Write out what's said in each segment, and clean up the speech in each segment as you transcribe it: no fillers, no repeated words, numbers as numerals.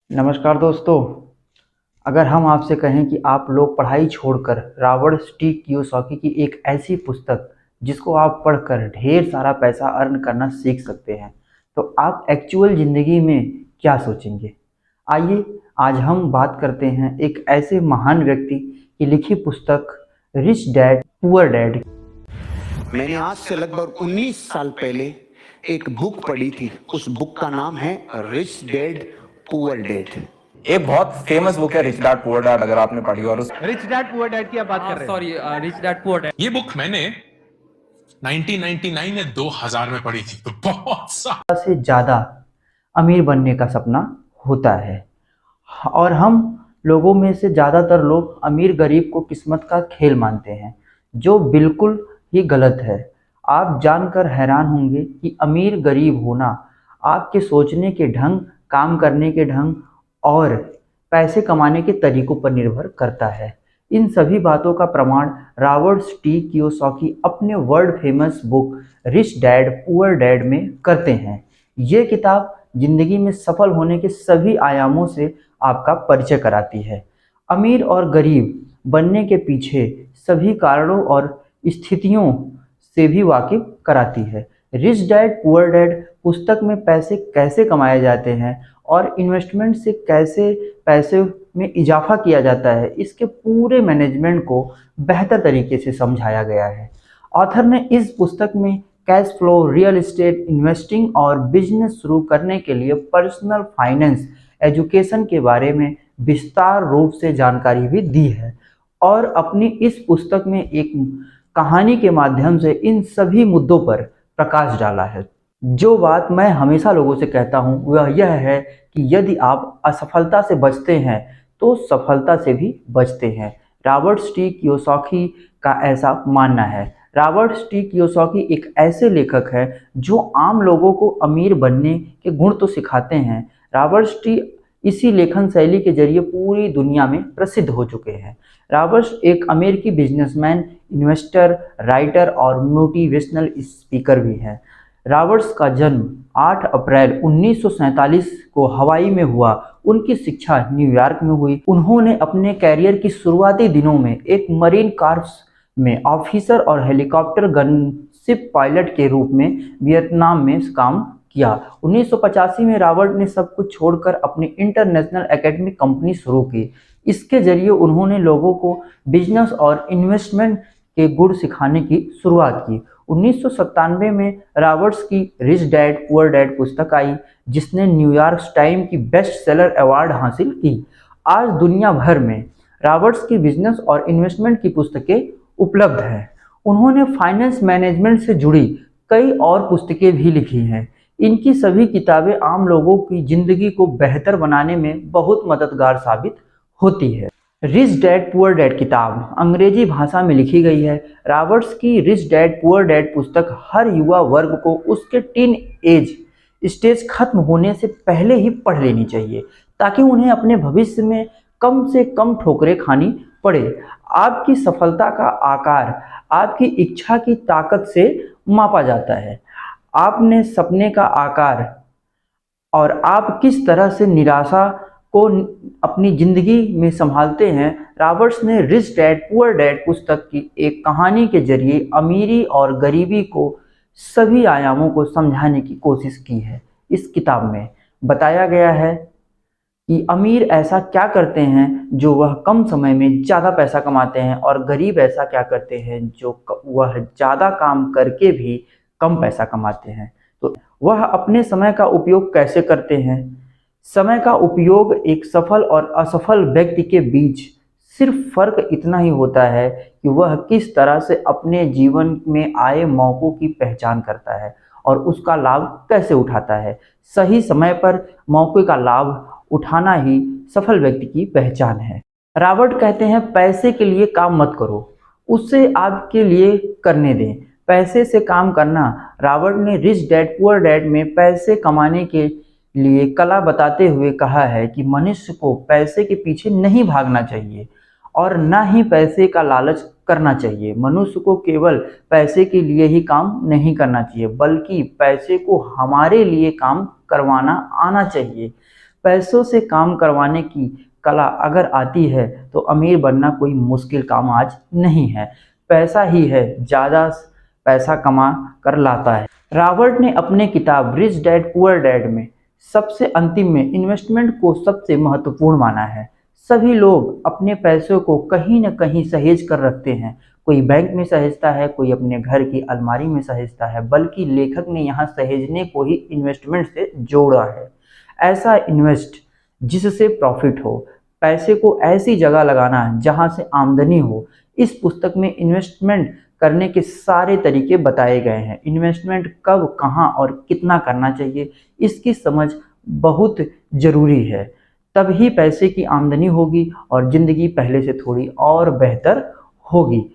नमस्कार दोस्तों। अगर हम आपसे कहें कि आप लोग पढ़ाई छोड़कर रॉबर्ट टी कियोसाकी की एक ऐसी पुस्तक जिसको आप पढ़कर ढेर सारा पैसा अर्न करना सीख सकते हैं, तो आप एक्चुअल ज़िंदगी में क्या सोचेंगे? आइए आज हम बात करते हैं एक ऐसे महान व्यक्ति की लिखी पुस्तक रिच डैड पुअर डैड। मैंने आज से लगभग 19 साल पहले एक बुक पढ़ी थी। उस बुक का नाम है रिच डैड पुअर डैड। एक बहुत फेमस बुक है रिच डैड पुअर डैड, अगर आपने पढ़ी हो। और उस रिच डैड पुअर डैड की आप बात कर रहे हैं? Sorry, rich dad poor dad. ये बुक मैंने 1999 या 2000 में पढ़ी थी, तो बहुत सा से ज़्यादा अमीर बनने का सपना होता है और हम लोगों में से ज़्यादातर लोग अमीर गरीब को किस्मत का खेल मानते हैं, जो बिल्कुल ही गलत है। आप जानकर हैरान होंगे कि अमीर गरीब होना आपके सोचने के ढंग, काम करने के ढंग और पैसे कमाने के तरीकों पर निर्भर करता है। इन सभी बातों का प्रमाण रॉबर्ट टी कियोसाकी अपने world famous book rich dad poor dad में करते हैं। ये किताब जिंदगी में सफल होने के सभी आयामों से आपका परिचय कराती है, अमीर और गरीब बनने के पीछे सभी कारणों और स्थितियों से भी वाकिफ कराती है। रिच डैड पुअर डैड पुस्तक में पैसे कैसे कमाए जाते हैं और इन्वेस्टमेंट से कैसे पैसे में इजाफा किया जाता है, इसके पूरे मैनेजमेंट को बेहतर तरीके से समझाया गया है। ऑथर ने इस पुस्तक में cash flow, real estate, investing और बिजनेस शुरू करने के लिए पर्सनल फाइनेंस एजुकेशन के बारे में विस्तार रूप से जानकारी भी दी है और अपनी इस पुस्तक में एक कहानी के माध्यम से इन सभी मुद्दों पर प्रकाश डाला है। जो बात मैं हमेशा लोगों से कहता हूँ वह यह है कि यदि आप असफलता से बचते हैं तो सफलता से भी बचते हैं। रॉबर्ट टी कियोसाकी का ऐसा मानना है। रॉबर्ट टी कियोसाकी एक ऐसे लेखक हैं जो आम लोगों को अमीर बनने के गुण तो सिखाते हैं। रॉबर्ट टी इसी लेखन शैली के जरिए पूरी दुनिया में प्रसिद्ध हो चुके हैं। रॉबर्ट एक अमेरिकी बिजनेसमैन, इन्वेस्टर, राइटर और मोटिवेशनल स्पीकर भी हैं। रॉबर्ट्स का जन्म 8 अप्रैल 1947 को हवाई में हुआ। उनकी शिक्षा न्यूयॉर्क में हुई। उन्होंने अपने कैरियर की शुरुआती दिनों में एक मरीन कॉर्प्स में ऑफिसर और हेलीकॉप्टर गनशिप पायलट के रूप में वियतनाम में काम किया। 1985 में रॉबर्ट ने सब कुछ छोड़कर अपनी इंटरनेशनल एकेडमिक कंपनी शुरू की। इसके जरिए उन्होंने लोगों को बिजनेस और इन्वेस्टमेंट के गुण सिखाने की शुरुआत की। 1997 में रॉबर्ट्स की रिच डैड पुअर डैड पुस्तक आई, जिसने न्यूयॉर्क टाइम्स की बेस्ट सेलर अवार्ड हासिल की। आज दुनिया भर में रॉबर्ट्स की बिजनेस और इन्वेस्टमेंट की पुस्तकें उपलब्ध हैं। उन्होंने फाइनेंस मैनेजमेंट से जुड़ी कई और पुस्तकें भी लिखी हैं। इनकी सभी किताबें आम लोगों की जिंदगी को बेहतर बनाने में बहुत मददगार साबित होती है। रिच डैड पुअर डैड किताब अंग्रेजी भाषा में लिखी गई है। रॉबर्ट्स की रिच डैड पुअर डैड पुस्तक हर युवा वर्ग को उसके टीन एज स्टेज खत्म होने से पहले ही पढ़ लेनी चाहिए, ताकि उन्हें अपने भविष्य में कम से कम ठोकरें खानी पड़े। आपकी सफलता का आकार आपकी इच्छा की ताकत से मापा जाता है। आपने सपने का आकार और आप किस तरह से निराशा को अपनी जिंदगी में संभालते हैं। रॉबर्ट्स ने रिच डैड पुअर डैड पुस्तक की एक कहानी के जरिए अमीरी और गरीबी को सभी आयामों को समझाने की कोशिश की है। इस किताब में बताया गया है कि अमीर ऐसा क्या करते हैं जो वह कम समय में ज़्यादा पैसा कमाते हैं और गरीब ऐसा क्या करते हैं जो वह ज़्यादा काम करके भी कम पैसा कमाते हैं। तो वह अपने समय का उपयोग कैसे करते हैं। समय का उपयोग एक सफल और असफल व्यक्ति के बीच सिर्फ फर्क इतना ही होता है कि वह किस तरह से अपने जीवन में आए मौक़ों की पहचान करता है और उसका लाभ कैसे उठाता है। सही समय पर मौके का लाभ उठाना ही सफल व्यक्ति की पहचान है। रॉबर्ट कहते हैं, पैसे के लिए काम मत करो, उसे आपके लिए करने दें। पैसे से काम करना। रॉबर्ट ने रिच डैड पुअर डैड में पैसे कमाने के लिए कला बताते हुए कहा है कि मनुष्य को पैसे के पीछे नहीं भागना चाहिए और ना ही पैसे का लालच करना चाहिए। मनुष्य को केवल पैसे के लिए ही काम नहीं करना चाहिए, बल्कि पैसे को हमारे लिए काम करवाना आना चाहिए। पैसों से काम करवाने की कला अगर आती है तो अमीर बनना कोई मुश्किल काम आज नहीं है। पैसा ही है ज़्यादा पैसा कमा कर लाता है। रॉबर्ट ने अपने किताब रिच डैड पुअर डैड में सबसे अंतिम में इन्वेस्टमेंट को सबसे महत्वपूर्ण माना है। सभी लोग अपने पैसों को कहीं न कहीं सहेज कर रखते हैं। कोई बैंक में सहेजता है, कोई अपने घर की अलमारी में सहेजता है, बल्कि लेखक ने यहाँ सहेजने को ही इन्वेस्टमेंट से जोड़ा है। ऐसा इन्वेस्ट जिससे प्रॉफिट हो, पैसे को ऐसी जगह लगाना जहाँ से आमदनी हो। इस पुस्तक में इन्वेस्टमेंट करने के सारे तरीके बताए गए हैं। इन्वेस्टमेंट कब, कहाँ और कितना करना चाहिए, इसकी समझ बहुत ज़रूरी है। तभी पैसे की आमदनी होगी और ज़िंदगी पहले से थोड़ी और बेहतर होगी।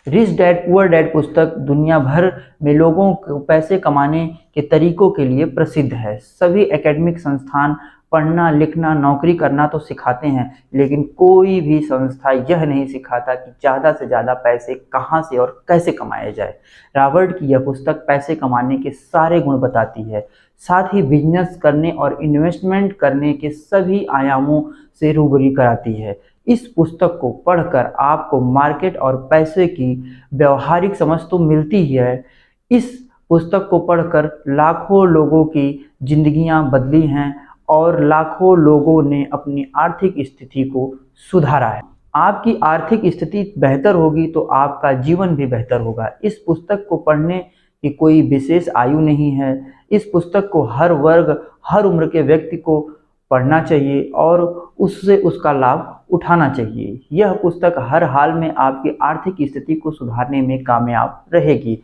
रिच डैड पुअर डैड पुस्तक दुनिया भर में लोगों को पैसे कमाने के तरीकों के लिए प्रसिद्ध है। सभी एकेडमिक संस्थान पढ़ना, लिखना, नौकरी करना तो सिखाते हैं, लेकिन कोई भी संस्था यह नहीं सिखाता कि ज़्यादा से ज़्यादा पैसे कहाँ से और कैसे कमाए जाए। रॉबर्ट की यह पुस्तक पैसे कमाने के सारे गुण बताती है, साथ ही बिजनेस करने और इन्वेस्टमेंट करने के सभी आयामों से रूबरू कराती है। इस पुस्तक को पढ़कर आपको मार्केट और पैसे की व्यवहारिक समझ तो मिलती ही है। इस पुस्तक को पढ़कर लाखों लोगों की जिंदगियां बदली हैं और लाखों लोगों ने अपनी आर्थिक स्थिति को सुधारा है। आपकी आर्थिक स्थिति बेहतर होगी तो आपका जीवन भी बेहतर होगा। इस पुस्तक को पढ़ने की कोई विशेष आयु नहीं है। इस पुस्तक को हर वर्ग, हर उम्र के व्यक्ति को पढ़ना चाहिए और उससे उसका लाभ उठाना चाहिए। यह पुस्तक हर हाल में आपकी आर्थिक स्थिति को सुधारने में कामयाब रहेगी।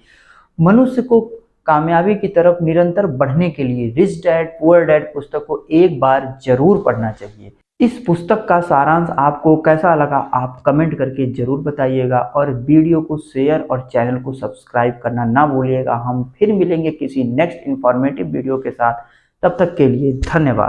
मनुष्य को कामयाबी की तरफ निरंतर बढ़ने के लिए रिच डैड पुअर डैड पुस्तक को एक बार जरूर पढ़ना चाहिए। इस पुस्तक का सारांश आपको कैसा लगा आप कमेंट करके जरूर बताइएगा और वीडियो को शेयर और चैनल को सब्सक्राइब करना ना भूलिएगा। हम फिर मिलेंगे किसी नेक्स्ट इंफॉर्मेटिव वीडियो के साथ। तब तक के लिए धन्यवाद।